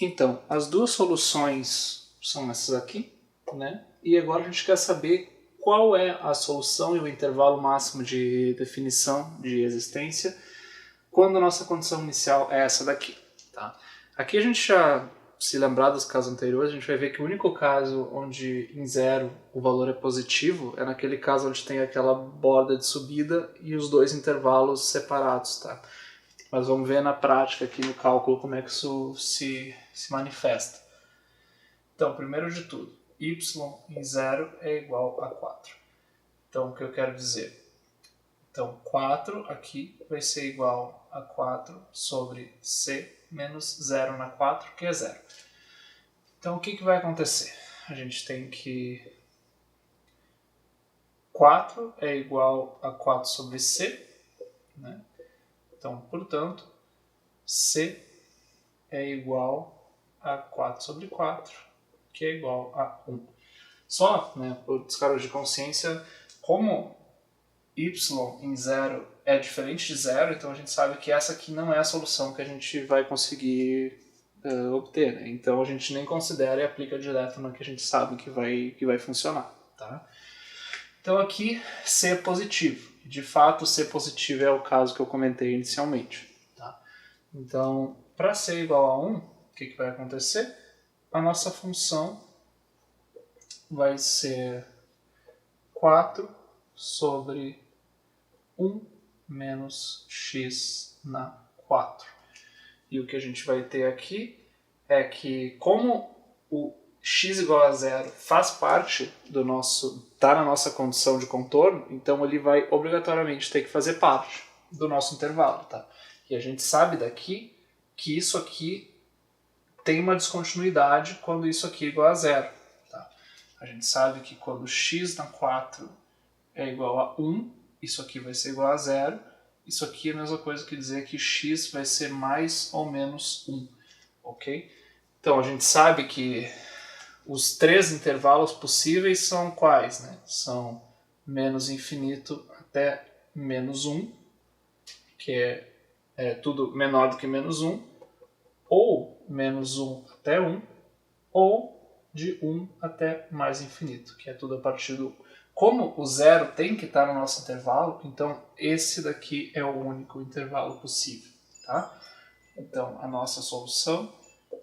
Então, as duas soluções são essas aqui, né? E agora a gente quer saber qual é a solução e o intervalo máximo de definição de existência quando a nossa condição inicial é essa daqui. Tá? Aqui a gente já, se lembrar dos casos anteriores, a gente vai ver que o único caso onde em zero o valor é positivo é naquele caso onde tem aquela borda de subida e os dois intervalos separados. Tá? Mas vamos ver na prática aqui no cálculo como é que isso se manifesta. Então, primeiro de tudo, y em zero é igual a 4. Então, o que eu quero dizer? Então, 4 aqui vai ser igual a 4 sobre c menos 0 na 4, que é 0. Então, o que vai acontecer? A gente tem que 4 é igual a 4 sobre c, né? Então, portanto, c é igual a 4 sobre 4, que é igual a 1. Só, né, por descargo de consciência, como y em zero é diferente de zero, então a gente sabe que essa aqui não é a solução que a gente vai conseguir obter. Né? Então a gente nem considera e aplica direto no que a gente sabe que vai funcionar. Tá? Então aqui C é positivo. De fato, C positivo é o caso que eu comentei inicialmente. Tá? Então, para C igual a 1, o que vai acontecer? A nossa função vai ser 4 sobre 1 menos x na 4. E o que a gente vai ter aqui é que, como o x igual a zero faz parte do nosso, está na nossa condição de contorno, então ele vai obrigatoriamente ter que fazer parte do nosso intervalo. Tá? E a gente sabe daqui que isso aqui tem uma descontinuidade quando isso aqui é igual a zero. Tá? A gente sabe que quando x na 4 é igual a 1, isso aqui vai ser igual a zero. Isso aqui é a mesma coisa que dizer que x vai ser mais ou menos 1. Ok? Então a gente sabe que os três intervalos possíveis são quais? Né? São menos infinito até menos 1, que é tudo menor do que menos 1, ou menos 1 até 1, ou de 1 até mais infinito, que é tudo a partir do 1. Como o zero tem que estar no nosso intervalo, então esse daqui é o único intervalo possível. Tá? Então a nossa solução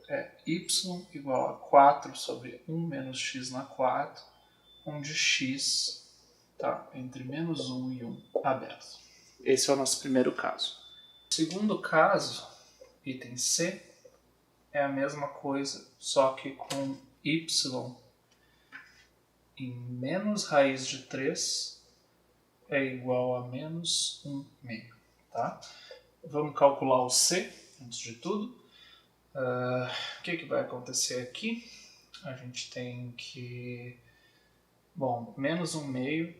é y igual a 4 sobre 1 menos x na 4, onde x está entre menos 1 e 1 aberto. Esse é o nosso primeiro caso. O segundo caso, item C, é a mesma coisa, só que com y em menos raiz de 3 é igual a menos 1 meio. Tá? Vamos calcular o C, antes de tudo. O que vai acontecer aqui? A gente tem que... Bom, menos 1 meio.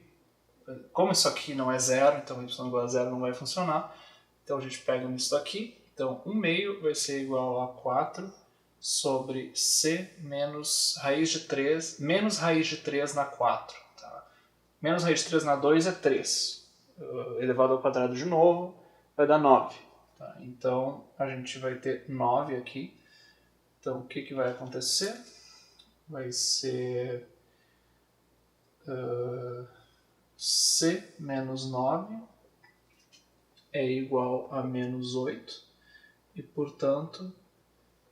Como isso aqui não é zero, então y igual a zero não vai funcionar. Então a gente pega nisso daqui. Então 1 meio vai ser igual a 4 sobre c menos raiz de 3, menos raiz de 3 na 4. Tá? Menos raiz de 3 na 2 é 3. Elevado ao quadrado de novo vai dar 9. Tá? Então a gente vai ter 9 aqui. Então o que vai acontecer? Vai ser c menos 9 é igual a menos 8 e, portanto,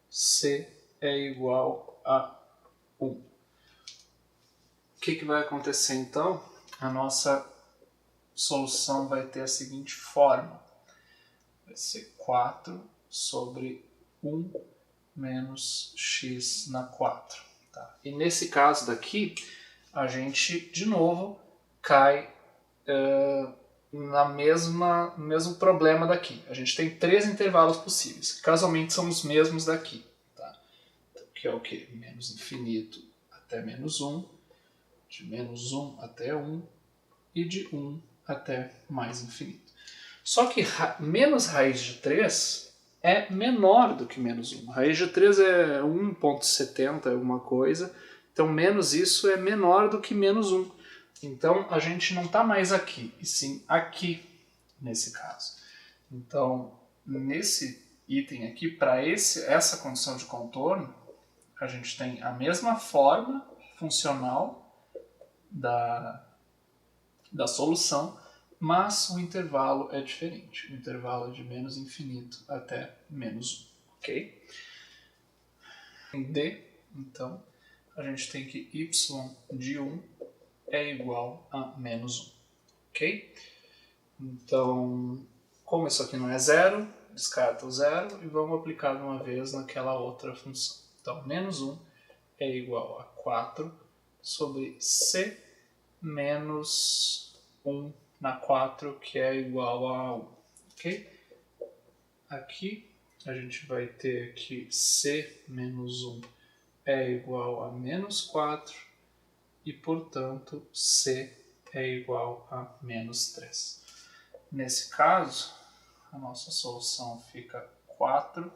c é igual a 1. O que vai acontecer então? A nossa solução vai ter a seguinte forma. Vai ser 4 sobre 1 menos x na 4. Tá? E nesse caso daqui, a gente, de novo, cai no mesmo problema daqui. A gente tem três intervalos possíveis, que casualmente são os mesmos daqui. Tá? Então, que é o quê? Menos infinito até menos 1, de menos 1 até 1 e de 1 até mais infinito. Só que menos raiz de 3 é menor do que menos 1. Raiz de 3 é 1,70 alguma coisa, então menos isso é menor do que menos 1. Então a gente não está mais aqui, e sim aqui, nesse caso. Então, nesse item aqui, para essa condição de contorno, a gente tem a mesma forma funcional da solução, mas o intervalo é diferente. O intervalo é de menos infinito até menos 1, ok? Em D, então, a gente tem que y de 1 é igual a menos 1, ok? Então, como isso aqui não é zero, descarta o zero e vamos aplicar de uma vez naquela outra função. Então, menos 1 é igual a 4 sobre c menos 1 na 4, que é igual a 1, ok? Aqui a gente vai ter que c menos 1 é igual a menos 4 e, portanto, c é igual a menos 3. Nesse caso, a nossa solução fica 4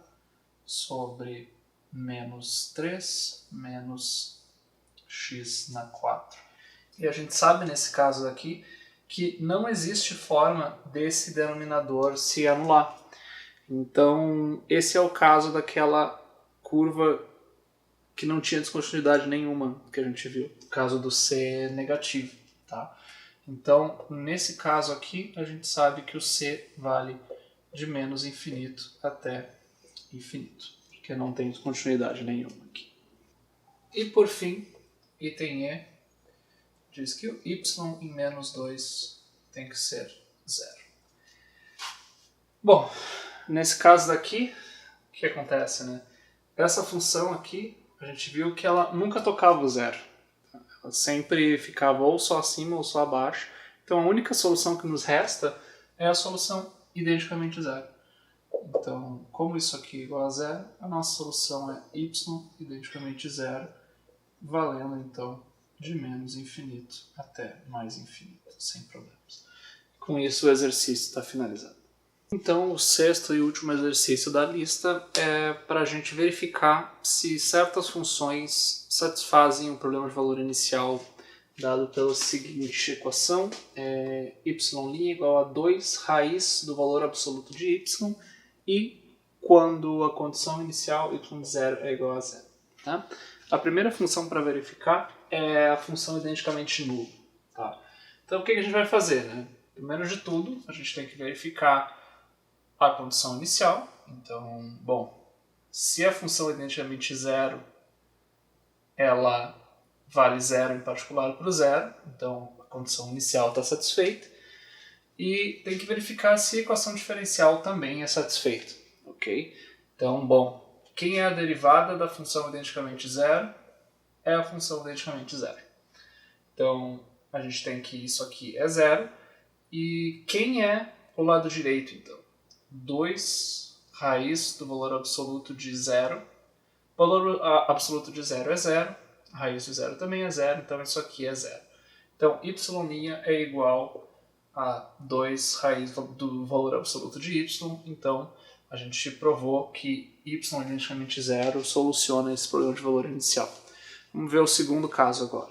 sobre menos 3 menos x na 4. E a gente sabe nesse caso aqui que não existe forma desse denominador se anular. Então, esse é o caso daquela curva que não tinha descontinuidade nenhuma que a gente viu, o caso do c negativo, tá? Então, nesse caso aqui, a gente sabe que o c vale de menos infinito até infinito, porque não tem descontinuidade nenhuma aqui. E por fim, item E diz que o y em menos 2 tem que ser 0. Bom, nesse caso daqui, o que acontece, né? Essa função aqui, a gente viu que ela nunca tocava o zero. Ela sempre ficava ou só acima ou só abaixo. Então a única solução que nos resta é a solução identicamente zero. Então, como isso aqui é igual a zero, a nossa solução é y identicamente zero, valendo então de menos infinito até mais infinito, sem problemas. Com isso o exercício está finalizado. Então, o sexto e último exercício da lista é para a gente verificar se certas funções satisfazem o problema de valor inicial dado pela seguinte equação, y' igual a 2 raiz do valor absoluto de y, e quando a condição inicial y de 0 é igual a 0. Tá? A primeira função para verificar é a função identicamente nula. Tá? Então, o que a gente vai fazer? Né? Primeiro de tudo, a gente tem que verificar a condição inicial. Então, bom, se a função identicamente zero, ela vale zero em particular para o zero, então a condição inicial está satisfeita. E tem que verificar se a equação diferencial também é satisfeita, ok? Então, bom, quem é a derivada da função identicamente zero é a função identicamente zero. Então, a gente tem que isso aqui é zero. E quem é o lado direito, então? 2 raiz do valor absoluto de zero. O valor absoluto de zero é zero, a raiz de zero também é zero, então isso aqui é zero. Então, y' é igual a 2 raiz do valor absoluto de y, então a gente provou que y identicamente zero soluciona esse problema de valor inicial. Vamos ver o segundo caso agora.